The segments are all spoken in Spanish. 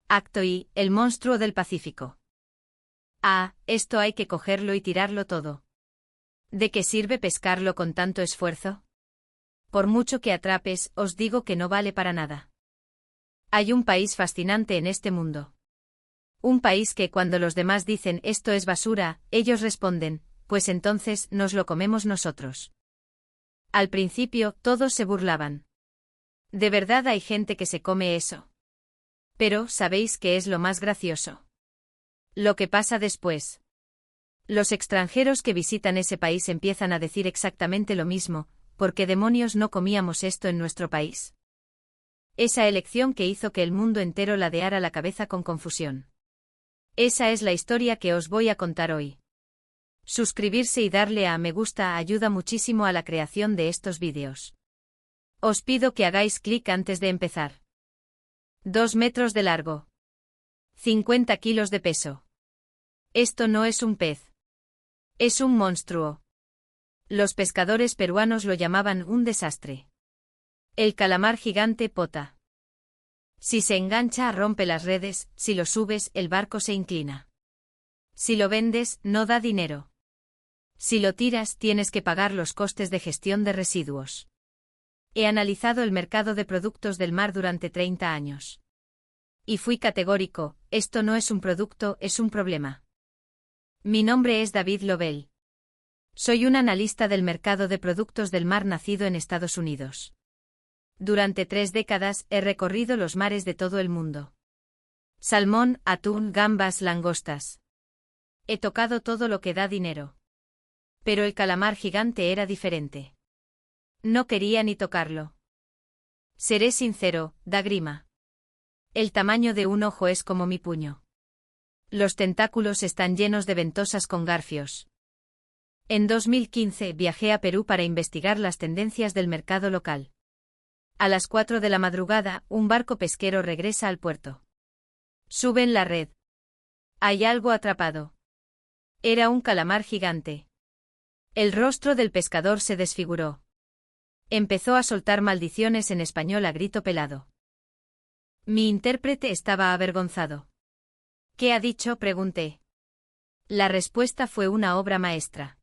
Acto I, el monstruo del Pacífico. Ah, esto hay que cogerlo y tirarlo todo. ¿De qué sirve pescarlo con tanto esfuerzo? Por mucho que atrapes, os digo que no vale para nada. Hay un país fascinante en este mundo. Un país que cuando los demás dicen esto es basura, ellos responden, pues entonces nos lo comemos nosotros. Al principio, todos se burlaban. ¿De verdad hay gente que se come eso? Pero, ¿sabéis qué es lo más gracioso? Lo que pasa después. Los extranjeros que visitan ese país empiezan a decir exactamente lo mismo, ¿por qué demonios no comíamos esto en nuestro país? Esa elección que hizo que el mundo entero ladeara la cabeza con confusión. Esa es la historia que os voy a contar hoy. Suscribirse y darle a me gusta ayuda muchísimo a la creación de estos vídeos. Os pido que hagáis clic antes de empezar. 2 metros de largo. 50 kilos de peso. Esto no es un pez. Es un monstruo. Los pescadores peruanos lo llamaban un desastre. El calamar gigante pota. Si se engancha, rompe las redes, si lo subes, el barco se inclina. Si lo vendes, no da dinero. Si lo tiras, tienes que pagar los costes de gestión de residuos. He analizado el mercado de productos del mar durante 30 años. Y fui categórico, esto no es un producto, es un problema. Mi nombre es David Lobel. Soy un analista del mercado de productos del mar nacido en Estados Unidos. Durante 3 décadas he recorrido los mares de todo el mundo. Salmón, atún, gambas, langostas. He tocado todo lo que da dinero. Pero el calamar gigante era diferente. No quería ni tocarlo. Seré sincero, da grima. El tamaño de un ojo es como mi puño. Los tentáculos están llenos de ventosas con garfios. En 2015 viajé a Perú para investigar las tendencias del mercado local. A las 4 de la madrugada, un barco pesquero regresa al puerto. Suben la red. Hay algo atrapado. Era un calamar gigante. El rostro del pescador se desfiguró. Empezó a soltar maldiciones en español a grito pelado. Mi intérprete estaba avergonzado. ¿Qué ha dicho?, pregunté. La respuesta fue una obra maestra.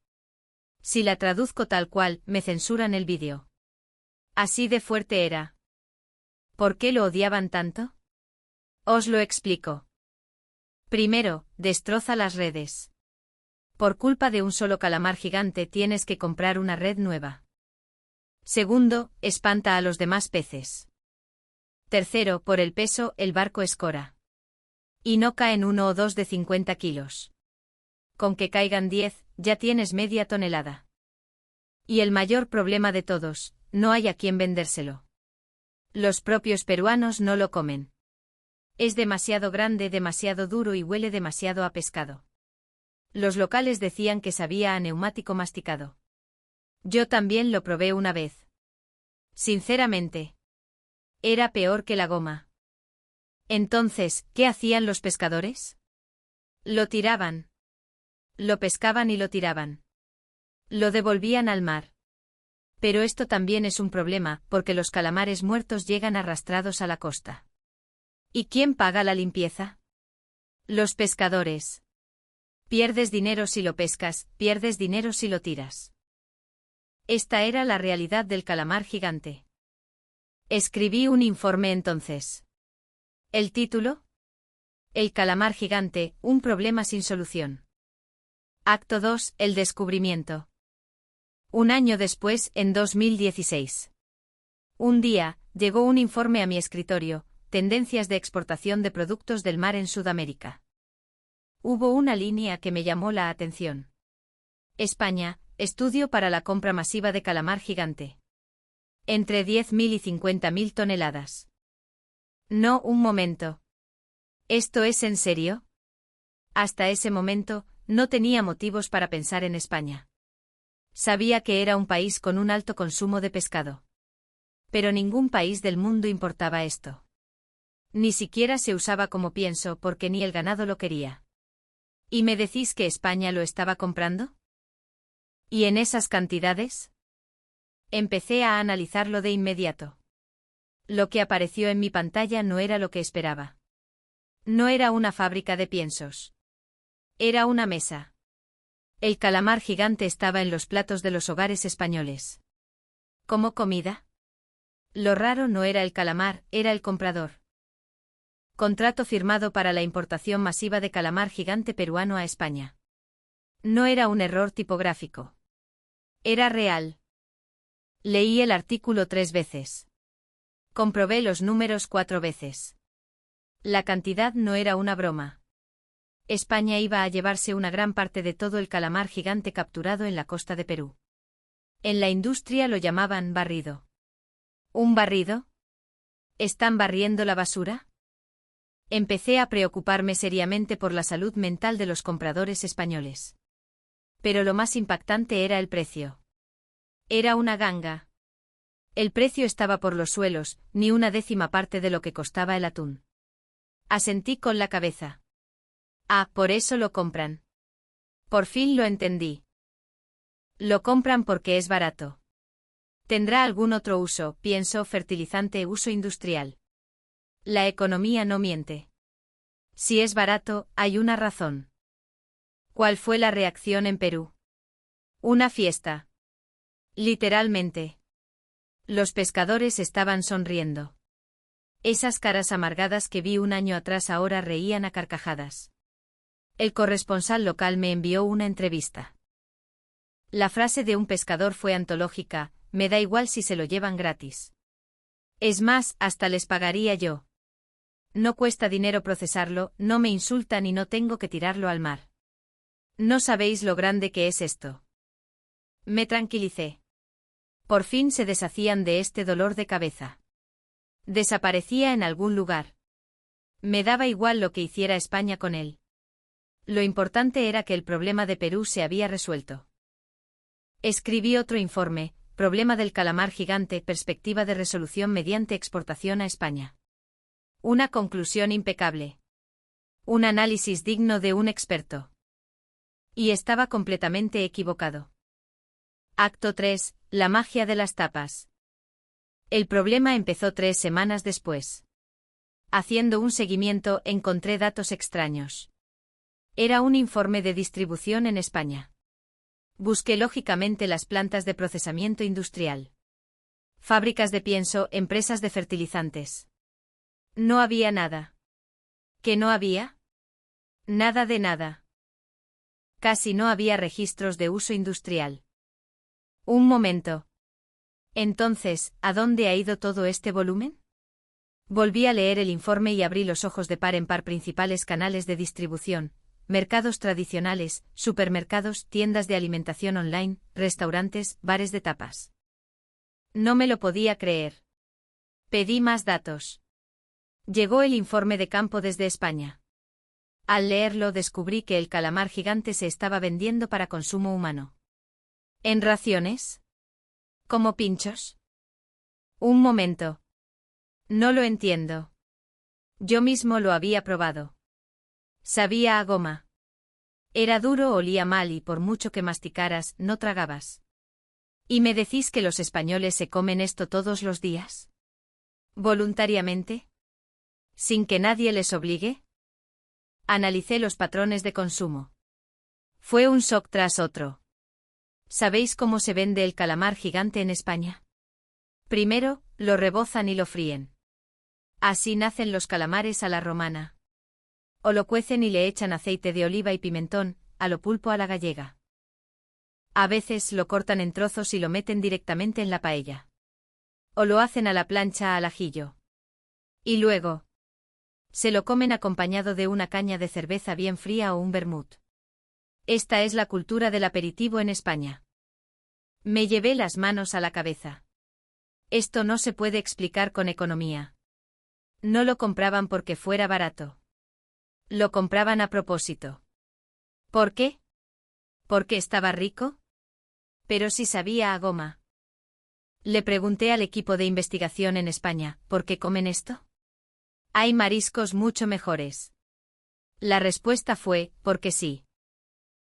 Si la traduzco tal cual, me censuran el vídeo. Así de fuerte era. ¿Por qué lo odiaban tanto? Os lo explico. Primero, destroza las redes. Por culpa de un solo calamar gigante tienes que comprar una red nueva. Segundo, espanta a los demás peces. Tercero, por el peso, el barco escora. Y no caen 1 o 2 de 50 kilos. Con que caigan 10, ya tienes media tonelada. Y el mayor problema de todos, no hay a quien vendérselo. Los propios peruanos no lo comen. Es demasiado grande, demasiado duro y huele demasiado a pescado. Los locales decían que sabía a neumático masticado. Yo también lo probé una vez. Sinceramente, era peor que la goma. Entonces, ¿qué hacían los pescadores? Lo tiraban. Lo pescaban y lo tiraban. Lo devolvían al mar. Pero esto también es un problema, porque los calamares muertos llegan arrastrados a la costa. ¿Y quién paga la limpieza? Los pescadores. Pierdes dinero si lo pescas, pierdes dinero si lo tiras. Esta era la realidad del calamar gigante. Escribí un informe entonces. ¿El título? El calamar gigante, un problema sin solución. Acto 2, el descubrimiento. Un año después, en 2016. Un día, llegó un informe a mi escritorio, tendencias de exportación de productos del mar en Sudamérica. Hubo una línea que me llamó la atención. España, estudio para la compra masiva de calamar gigante. Entre 10.000 y 50.000 toneladas. No, un momento. ¿Esto es en serio? Hasta ese momento, no tenía motivos para pensar en España. Sabía que era un país con un alto consumo de pescado. Pero ningún país del mundo importaba esto. Ni siquiera se usaba como pienso porque ni el ganado lo quería. ¿Y me decís que España lo estaba comprando? ¿Y en esas cantidades? Empecé a analizarlo de inmediato. Lo que apareció en mi pantalla no era lo que esperaba. No era una fábrica de piensos. Era una mesa. El calamar gigante estaba en los platos de los hogares españoles. ¿Como comida? Lo raro no era el calamar, era el comprador. Contrato firmado para la importación masiva de calamar gigante peruano a España. No era un error tipográfico. Era real. Leí el artículo 3 veces. Comprobé los números 4 veces. La cantidad no era una broma. España iba a llevarse una gran parte de todo el calamar gigante capturado en la costa de Perú. En la industria lo llamaban barrido. ¿Un barrido? ¿Están barriendo la basura? Empecé a preocuparme seriamente por la salud mental de los compradores españoles. Pero lo más impactante era el precio. Era una ganga. El precio estaba por los suelos, ni una décima parte de lo que costaba el atún. Asentí con la cabeza. Ah, por eso lo compran. Por fin lo entendí. Lo compran porque es barato. Tendrá algún otro uso, pienso, fertilizante, uso industrial. La economía no miente. Si es barato, hay una razón. ¿Cuál fue la reacción en Perú? Una fiesta. Literalmente. Los pescadores estaban sonriendo. Esas caras amargadas que vi un año atrás ahora reían a carcajadas. El corresponsal local me envió una entrevista. La frase de un pescador fue antológica: me da igual si se lo llevan gratis. Es más, hasta les pagaría yo. No cuesta dinero procesarlo, no me insultan y no tengo que tirarlo al mar. No sabéis lo grande que es esto. Me tranquilicé. Por fin se deshacían de este dolor de cabeza. Desaparecía en algún lugar. Me daba igual lo que hiciera España con él. Lo importante era que el problema de Perú se había resuelto. Escribí otro informe, Problema del calamar gigante, perspectiva de resolución mediante exportación a España. Una conclusión impecable. Un análisis digno de un experto. Y estaba completamente equivocado. Acto 3. La magia de las tapas. El problema empezó 3 semanas después. Haciendo un seguimiento, encontré datos extraños. Era un informe de distribución en España. Busqué lógicamente las plantas de procesamiento industrial. Fábricas de pienso, empresas de fertilizantes. No había nada. ¿Qué no había? Nada de nada. Casi no había registros de uso industrial. Un momento. Entonces, ¿a dónde ha ido todo este volumen? Volví a leer el informe y abrí los ojos de par en par. Principales canales de distribución: mercados tradicionales, supermercados, tiendas de alimentación online, restaurantes, bares de tapas. No me lo podía creer. Pedí más datos. Llegó el informe de campo desde España. Al leerlo descubrí que el calamar gigante se estaba vendiendo para consumo humano. ¿En raciones? ¿Como pinchos? Un momento. No lo entiendo. Yo mismo lo había probado. Sabía a goma. Era duro, olía mal y por mucho que masticaras, no tragabas. ¿Y me decís que los españoles se comen esto todos los días? ¿Voluntariamente? ¿Sin que nadie les obligue? Analicé los patrones de consumo. Fue un shock tras otro. ¿Sabéis cómo se vende el calamar gigante en España? Primero, lo rebozan y lo fríen. Así nacen los calamares a la romana. O lo cuecen y le echan aceite de oliva y pimentón, a lo pulpo a la gallega. A veces lo cortan en trozos y lo meten directamente en la paella. O lo hacen a la plancha al ajillo. Y luego se lo comen acompañado de una caña de cerveza bien fría o un vermut. Esta es la cultura del aperitivo en España. Me llevé las manos a la cabeza. Esto no se puede explicar con economía. No lo compraban porque fuera barato. Lo compraban a propósito. ¿Por qué? ¿Porque estaba rico? Pero si sabía a goma. Le pregunté al equipo de investigación en España, ¿por qué comen esto? Hay mariscos mucho mejores. La respuesta fue, porque sí.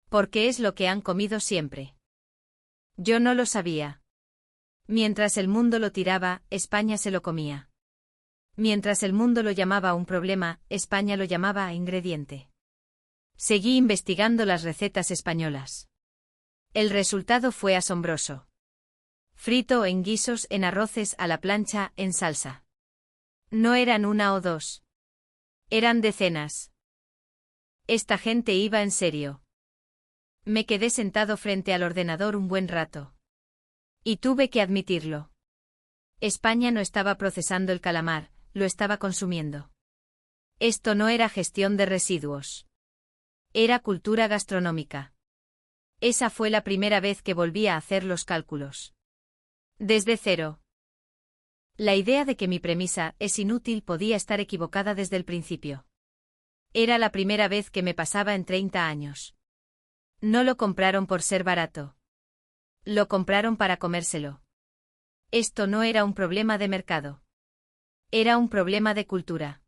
Porque es lo que han comido siempre. Yo no lo sabía. Mientras el mundo lo tiraba, España se lo comía. Mientras el mundo lo llamaba un problema, España lo llamaba ingrediente. Seguí investigando las recetas españolas. El resultado fue asombroso. Frito en guisos, en arroces, a la plancha, en salsa. No eran una o dos. Eran decenas. Esta gente iba en serio. Me quedé sentado frente al ordenador un buen rato. Y tuve que admitirlo. España no estaba procesando el calamar, lo estaba consumiendo. Esto no era gestión de residuos. Era cultura gastronómica. Esa fue la primera vez que volví a hacer los cálculos. Desde cero. La idea de que mi premisa es inútil podía estar equivocada desde el principio. Era la primera vez que me pasaba en 30 años. No lo compraron por ser barato. Lo compraron para comérselo. Esto no era un problema de mercado. Era un problema de cultura.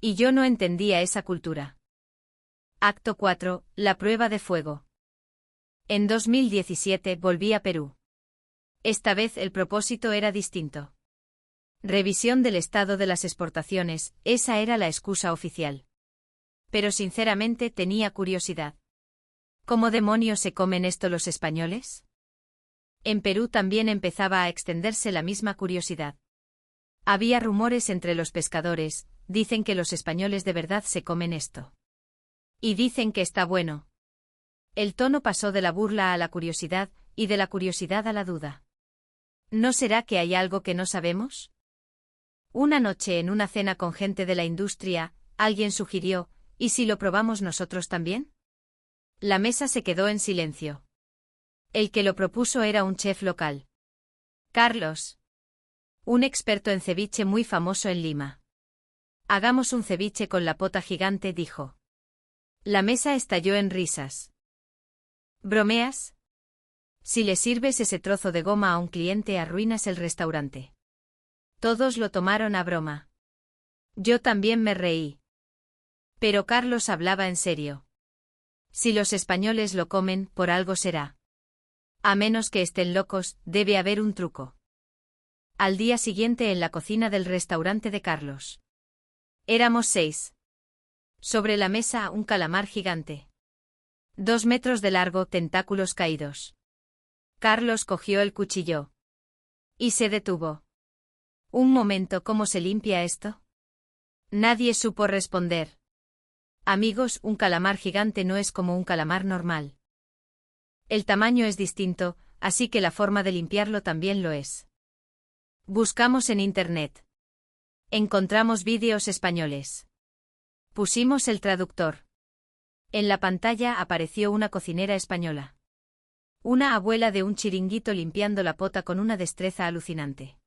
Y yo no entendía esa cultura. Acto 4. La prueba de fuego. En 2017 volví a Perú. Esta vez el propósito era distinto. Revisión del estado de las exportaciones, esa era la excusa oficial. Pero sinceramente tenía curiosidad. ¿Cómo demonios se comen esto los españoles? En Perú también empezaba a extenderse la misma curiosidad. Había rumores entre los pescadores, dicen que los españoles de verdad se comen esto. Y dicen que está bueno. El tono pasó de la burla a la curiosidad, y de la curiosidad a la duda. ¿No será que hay algo que no sabemos? Una noche en una cena con gente de la industria, alguien sugirió, ¿y si lo probamos nosotros también? La mesa se quedó en silencio. El que lo propuso era un chef local. Carlos. Un experto en ceviche muy famoso en Lima. Hagamos un ceviche con la pota gigante, dijo. La mesa estalló en risas. ¿Bromeas? Si le sirves ese trozo de goma a un cliente arruinas el restaurante. Todos lo tomaron a broma. Yo también me reí. Pero Carlos hablaba en serio. Si los españoles lo comen, por algo será. A menos que estén locos, debe haber un truco. Al día siguiente en la cocina del restaurante de Carlos. Éramos 6. Sobre la mesa un calamar gigante. 2 metros de largo, tentáculos caídos. Carlos cogió el cuchillo. Y se detuvo. Un momento, ¿cómo se limpia esto? Nadie supo responder. Amigos, un calamar gigante no es como un calamar normal. El tamaño es distinto, así que la forma de limpiarlo también lo es. Buscamos en internet. Encontramos vídeos españoles. Pusimos el traductor. En la pantalla apareció una cocinera española. Una abuela de un chiringuito limpiando la pota con una destreza alucinante.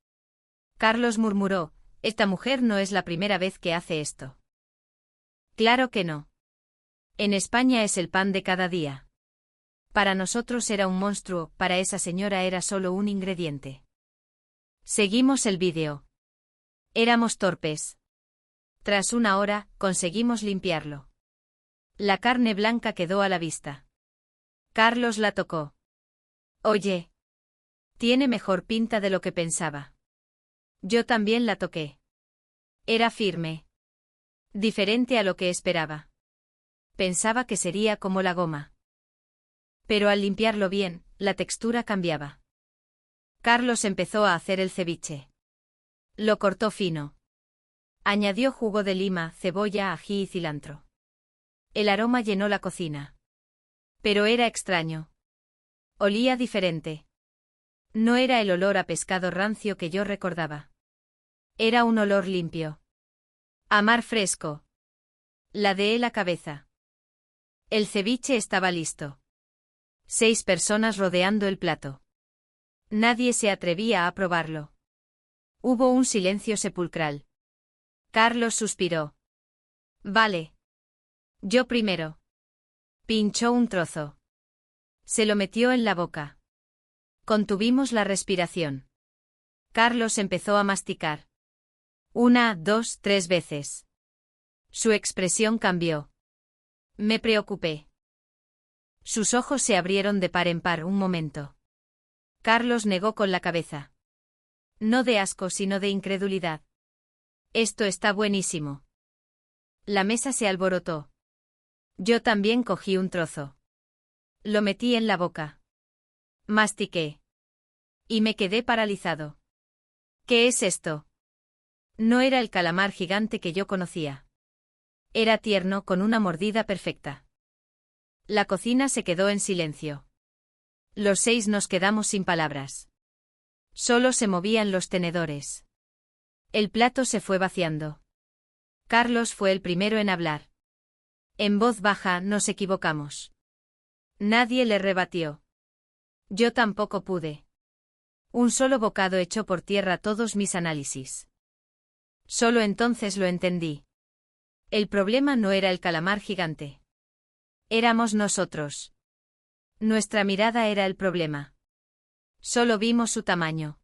Carlos murmuró, esta mujer no es la primera vez que hace esto. Claro que no. En España es el pan de cada día. Para nosotros era un monstruo, para esa señora era solo un ingrediente. Seguimos el vídeo. Éramos torpes. Tras una hora, conseguimos limpiarlo. La carne blanca quedó a la vista. Carlos la tocó. Oye. Tiene mejor pinta de lo que pensaba. Yo también la toqué. Era firme. Diferente a lo que esperaba. Pensaba que sería como la goma. Pero al limpiarlo bien, la textura cambiaba. Carlos empezó a hacer el ceviche. Lo cortó fino. Añadió jugo de lima, cebolla, ají y cilantro. El aroma llenó la cocina. Pero era extraño. Olía diferente. No era el olor a pescado rancio que yo recordaba. Era un olor limpio. A mar fresco. Ladeé la cabeza. El ceviche estaba listo. 6 personas rodeando el plato. Nadie se atrevía a probarlo. Hubo un silencio sepulcral. Carlos suspiró. Vale. Yo primero. Pinchó un trozo. Se lo metió en la boca. Contuvimos la respiración. Carlos empezó a masticar. 1, 2, 3 veces. Su expresión cambió. Me preocupé. Sus ojos se abrieron de par en par un momento. Carlos negó con la cabeza. No de asco, sino de incredulidad. Esto está buenísimo. La mesa se alborotó. Yo también cogí un trozo. Lo metí en la boca. Mastiqué. Y me quedé paralizado. ¿Qué es esto? No era el calamar gigante que yo conocía. Era tierno con una mordida perfecta. La cocina se quedó en silencio. Los 6 nos quedamos sin palabras. Solo se movían los tenedores. El plato se fue vaciando. Carlos fue el primero en hablar. En voz baja nos equivocamos. Nadie le rebatió. Yo tampoco pude. Un solo bocado echó por tierra todos mis análisis. Solo entonces lo entendí. El problema no era el calamar gigante. Éramos nosotros. Nuestra mirada era el problema. Solo vimos su tamaño.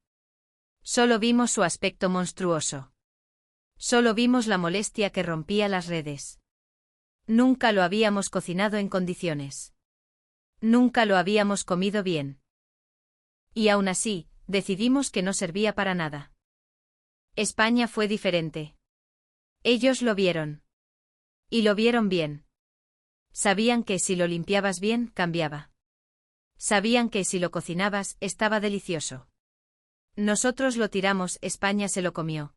Solo vimos su aspecto monstruoso. Solo vimos la molestia que rompía las redes. Nunca lo habíamos cocinado en condiciones. Nunca lo habíamos comido bien. Y aún así, decidimos que no servía para nada. España fue diferente. Ellos lo vieron. Y lo vieron bien. Sabían que si lo limpiabas bien, cambiaba. Sabían que si lo cocinabas, estaba delicioso. Nosotros lo tiramos, España se lo comió.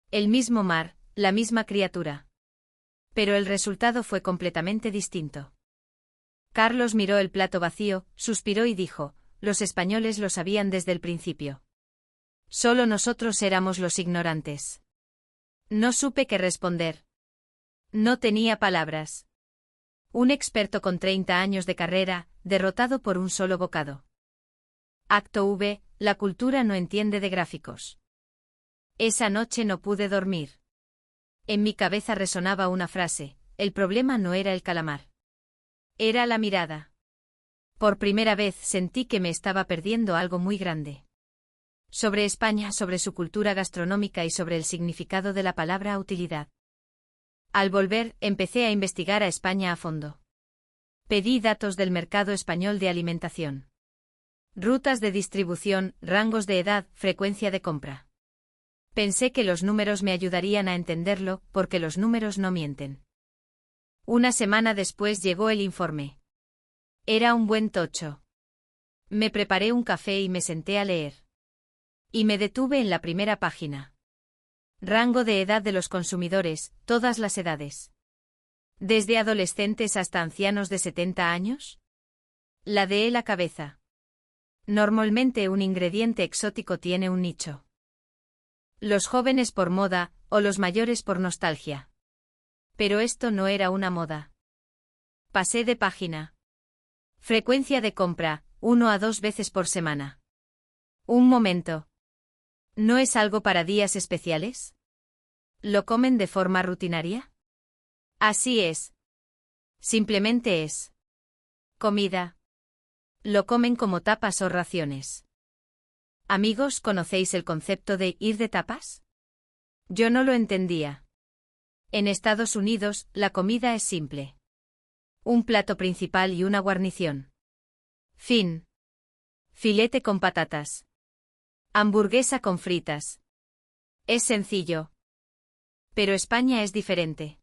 El mismo mar, la misma criatura. Pero el resultado fue completamente distinto. Carlos miró el plato vacío, suspiró y dijo, los españoles lo sabían desde el principio. Solo nosotros éramos los ignorantes. No supe qué responder. No tenía palabras. Un experto con 30 años de carrera, derrotado por un solo bocado. Acto V, la cultura no entiende de gráficos. Esa noche no pude dormir. En mi cabeza resonaba una frase, el problema no era el calamar. Era la mirada. Por primera vez sentí que me estaba perdiendo algo muy grande. Sobre España, sobre su cultura gastronómica y sobre el significado de la palabra utilidad. Al volver, empecé a investigar a España a fondo. Pedí datos del mercado español de alimentación. Rutas de distribución, rangos de edad, frecuencia de compra. Pensé que los números me ayudarían a entenderlo, porque los números no mienten. Una semana después llegó el informe. Era un buen tocho. Me preparé un café y me senté a leer. Y me detuve en la primera página. Rango de edad de los consumidores, todas las edades. ¿Desde adolescentes hasta ancianos de 70 años? Ladeé la cabeza. Normalmente un ingrediente exótico tiene un nicho. Los jóvenes por moda, o los mayores por nostalgia. Pero esto no era una moda. Pasé de página. Frecuencia de compra, 1 a 2 veces por semana. Un momento. ¿No es algo para días especiales? ¿Lo comen de forma rutinaria? Así es. Simplemente es. Comida. Lo comen como tapas o raciones. Amigos, ¿conocéis el concepto de ir de tapas? Yo no lo entendía. En Estados Unidos, la comida es simple. Un plato principal y una guarnición. Fin. Filete con patatas. Hamburguesa con fritas. Es sencillo. Pero España es diferente.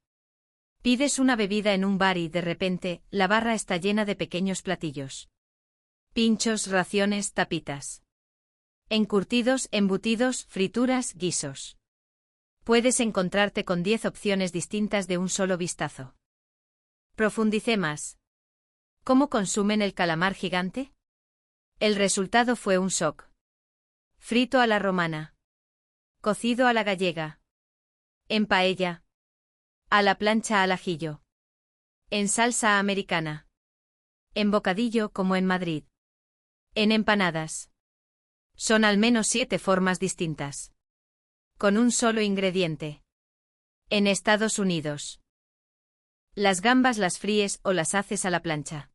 Pides una bebida en un bar y de repente, la barra está llena de pequeños platillos. Pinchos, raciones, tapitas. Encurtidos, embutidos, frituras, guisos. Puedes encontrarte con 10 opciones distintas de un solo vistazo. Profundicé más. ¿Cómo consumen el calamar gigante? El resultado fue un shock. Frito a la romana. Cocido a la gallega. En paella. A la plancha al ajillo. En salsa americana. En bocadillo como en Madrid. En empanadas. Son al menos 7 formas distintas. Con un solo ingrediente. En Estados Unidos. Las gambas las fríes o las haces a la plancha.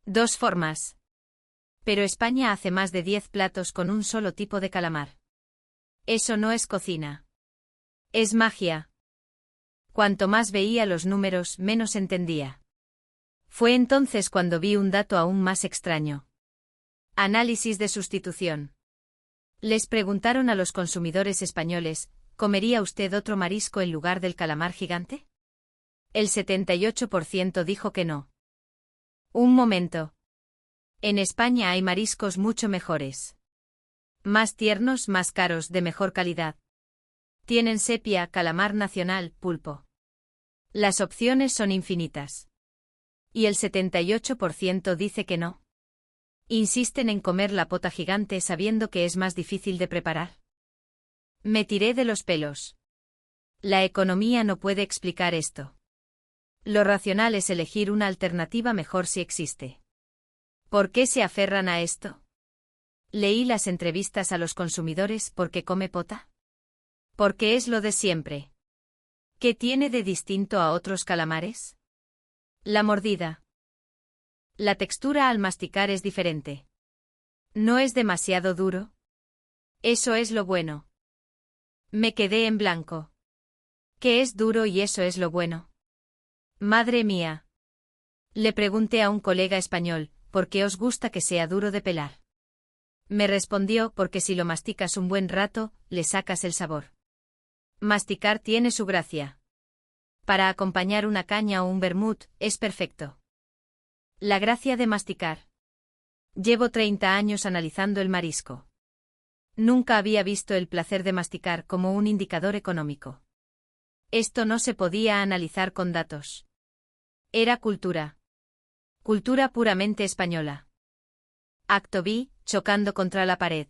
2 formas. Pero España hace más de 10 platos con un solo tipo de calamar. Eso no es cocina. Es magia. Cuanto más veía los números, menos entendía. Fue entonces cuando vi un dato aún más extraño. Análisis de sustitución. Les preguntaron a los consumidores españoles, ¿Comería usted otro marisco en lugar del calamar gigante? El 78% dijo que no. Un momento. En España hay mariscos mucho mejores. Más tiernos, más caros, de mejor calidad. Tienen sepia, calamar nacional, pulpo. Las opciones son infinitas. Y el 78% dice que no. Insisten en comer la pota gigante sabiendo que es más difícil de preparar. Me tiré de los pelos. La economía no puede explicar esto. Lo racional es elegir una alternativa mejor si existe. ¿Por qué se aferran a esto? Leí las entrevistas a los consumidores porque come pota. Porque es lo de siempre. ¿Qué tiene de distinto a otros calamares? La mordida. La textura al masticar es diferente. ¿No es demasiado duro? Eso es lo bueno. Me quedé en blanco. ¿Qué es duro y eso es lo bueno? Madre mía. Le pregunté a un colega español, ¿por qué os gusta que sea duro de pelar? Me respondió, porque si lo masticas un buen rato, le sacas el sabor. Masticar tiene su gracia. Para acompañar una caña o un vermut, es perfecto. La gracia de masticar. Llevo 30 años analizando el marisco. Nunca había visto el placer de masticar como un indicador económico. Esto no se podía analizar con datos. Era cultura. Cultura puramente española. Acto B, chocando contra la pared.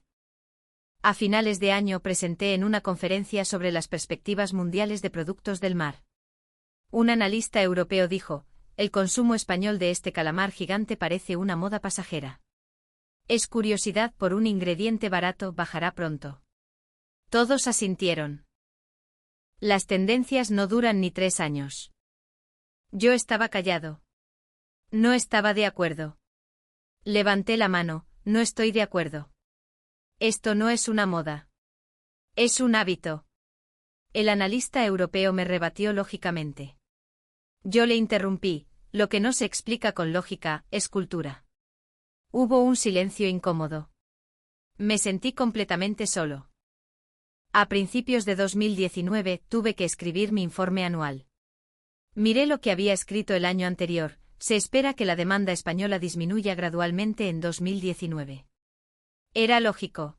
A finales de año presenté en una conferencia sobre las perspectivas mundiales de productos del mar. Un analista europeo dijo, el consumo español de este calamar gigante parece una moda pasajera. Es curiosidad por un ingrediente barato, bajará pronto. Todos asintieron. Las tendencias no duran ni 3 años. Yo estaba callado. No estaba de acuerdo. Levanté la mano, no estoy de acuerdo. Esto no es una moda. Es un hábito. El analista europeo me rebatió lógicamente. Yo le interrumpí, lo que no se explica con lógica, es cultura. Hubo un silencio incómodo. Me sentí completamente solo. A principios de 2019 tuve que escribir mi informe anual. Miré lo que había escrito el año anterior, se espera que la demanda española disminuya gradualmente en 2019. Era lógico.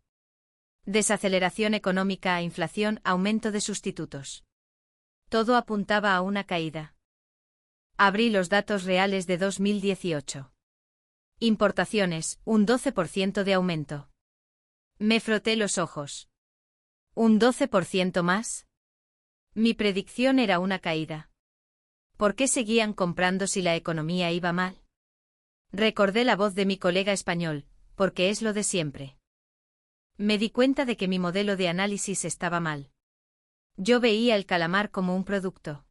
Desaceleración económica, inflación, aumento de sustitutos. Todo apuntaba a una caída. Abrí los datos reales de 2018. Importaciones, un 12% de aumento. Me froté los ojos. ¿Un 12% más? Mi predicción era una caída. ¿Por qué seguían comprando si la economía iba mal? Recordé la voz de mi colega español, porque es lo de siempre. Me di cuenta de que mi modelo de análisis estaba mal. Yo veía el calamar como un producto.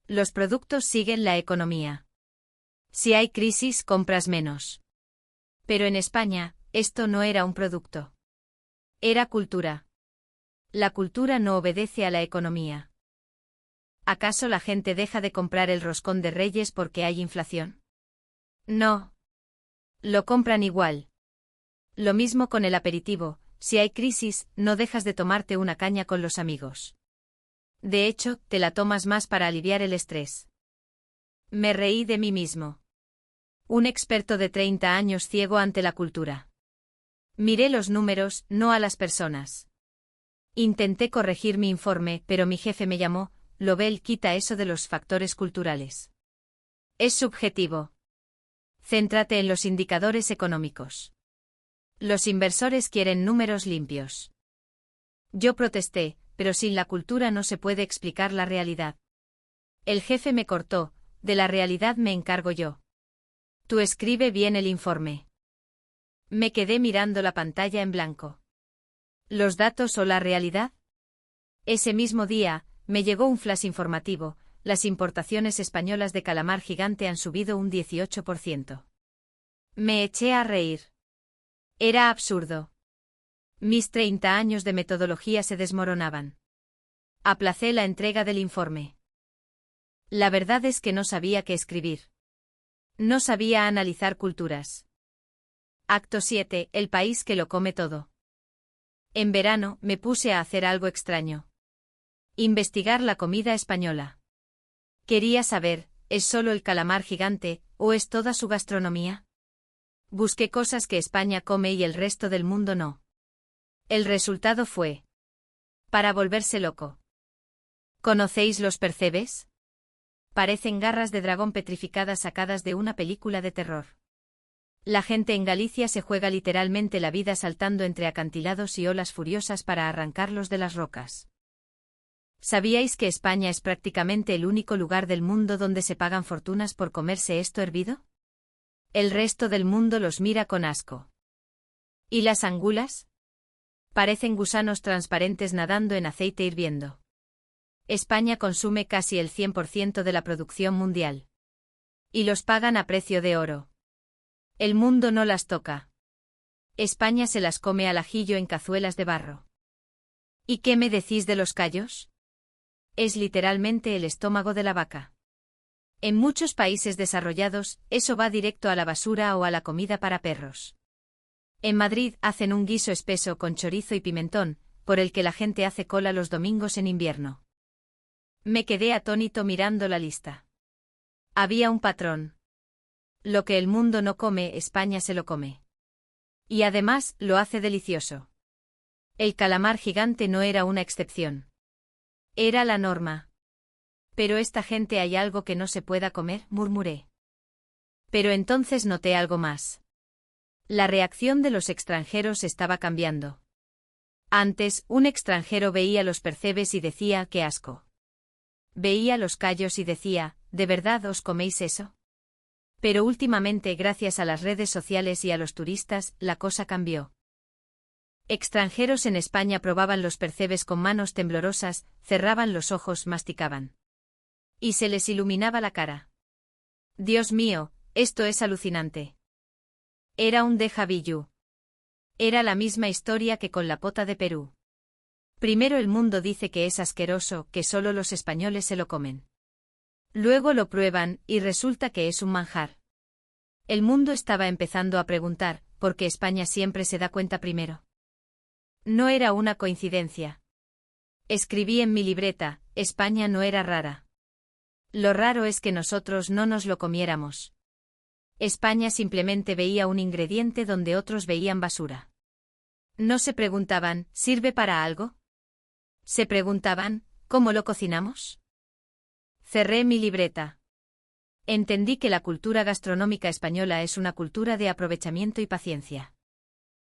Los productos siguen la economía. Si hay crisis, compras menos. Pero en España, esto no era un producto. Era cultura. La cultura no obedece a la economía. ¿Acaso la gente deja de comprar el roscón de Reyes porque hay inflación? No. Lo compran igual. Lo mismo con el aperitivo, si hay crisis, no dejas de tomarte una caña con los amigos. De hecho, te la tomas más para aliviar el estrés. Me reí de mí mismo. Un experto de 30 años ciego ante la cultura. Miré los números, no a las personas. Intenté corregir mi informe, pero mi jefe me llamó, Lobel, quita eso de los factores culturales. Es subjetivo. Céntrate en los indicadores económicos. Los inversores quieren números limpios. Yo protesté, pero sin la cultura no se puede explicar la realidad. El jefe me cortó, de la realidad me encargo yo. Tú escribe bien el informe. Me quedé mirando la pantalla en blanco. ¿Los datos o la realidad? Ese mismo día, me llegó un flash informativo, las importaciones españolas de calamar gigante han subido un 18%. Me eché a reír. Era absurdo. Mis 30 años de metodología se desmoronaban. Aplacé la entrega del informe. La verdad es que no sabía qué escribir. No sabía analizar culturas. Acto 7, el país que lo come todo. En verano, me puse a hacer algo extraño. Investigar la comida española. Quería saber, ¿es solo el calamar gigante, o es toda su gastronomía? Busqué cosas que España come y el resto del mundo no. El resultado fue para volverse loco. ¿Conocéis los percebes? Parecen garras de dragón petrificadas sacadas de una película de terror. La gente en Galicia se juega literalmente la vida saltando entre acantilados y olas furiosas para arrancarlos de las rocas. ¿Sabíais que España es prácticamente el único lugar del mundo donde se pagan fortunas por comerse esto hervido? El resto del mundo los mira con asco. ¿Y las angulas? Parecen gusanos transparentes nadando en aceite hirviendo. España consume casi el 100% de la producción mundial. Y los pagan a precio de oro. El mundo no las toca. España se las come al ajillo en cazuelas de barro. ¿Y qué me decís de los callos? Es literalmente el estómago de la vaca. En muchos países desarrollados, eso va directo a la basura o a la comida para perros. En Madrid hacen un guiso espeso con chorizo y pimentón, por el que la gente hace cola los domingos en invierno. Me quedé atónito mirando la lista. Había un patrón. Lo que el mundo no come, España se lo come. Y además, lo hace delicioso. El calamar gigante no era una excepción. Era la norma. Pero esta gente hay algo que no se pueda comer, murmuré. Pero entonces noté algo más. La reacción de los extranjeros estaba cambiando. Antes, un extranjero veía los percebes y decía, ¡qué asco! Veía los callos y decía, ¿de verdad os coméis eso? Pero últimamente, gracias a las redes sociales y a los turistas, la cosa cambió. Extranjeros en España probaban los percebes con manos temblorosas, cerraban los ojos, masticaban. Y se les iluminaba la cara. Dios mío, esto es alucinante. Era un déjà vu. Era la misma historia que con la pota de Perú. Primero el mundo dice que es asqueroso, que solo los españoles se lo comen. Luego lo prueban, y resulta que es un manjar. El mundo estaba empezando a preguntar, ¿por qué España siempre se da cuenta primero? No era una coincidencia. Escribí en mi libreta, España no era rara. Lo raro es que nosotros no nos lo comiéramos. España simplemente veía un ingrediente donde otros veían basura. No se preguntaban, ¿sirve para algo? Se preguntaban, ¿cómo lo cocinamos? Cerré mi libreta. Entendí que la cultura gastronómica española es una cultura de aprovechamiento y paciencia.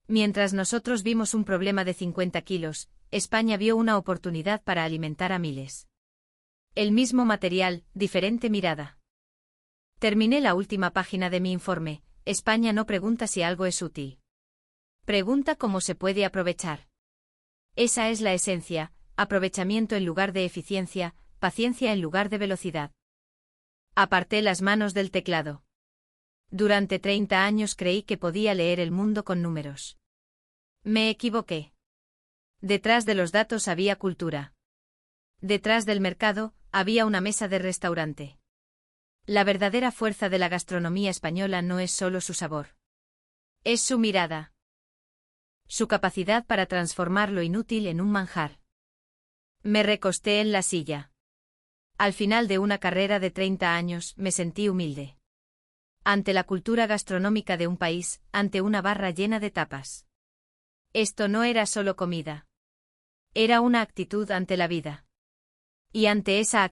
Mientras nosotros vimos un problema de 50 kilos, España vio una oportunidad para alimentar a miles. El mismo material, diferente mirada. Terminé la última página de mi informe. España no pregunta si algo es útil. Pregunta cómo se puede aprovechar. Esa es la esencia, aprovechamiento en lugar de eficiencia, paciencia en lugar de velocidad. Aparté las manos del teclado. Durante 30 años creí que podía leer el mundo con números. Me equivoqué. Detrás de los datos había cultura. Detrás del mercado, había una mesa de restaurante. La verdadera fuerza de la gastronomía española no es solo su sabor. Es su mirada. Su capacidad para transformar lo inútil en un manjar. Me recosté en la silla. Al final de una carrera de 30 años, me sentí humilde. Ante la cultura gastronómica de un país, ante una barra llena de tapas. Esto no era solo comida. Era una actitud ante la vida. Y ante esa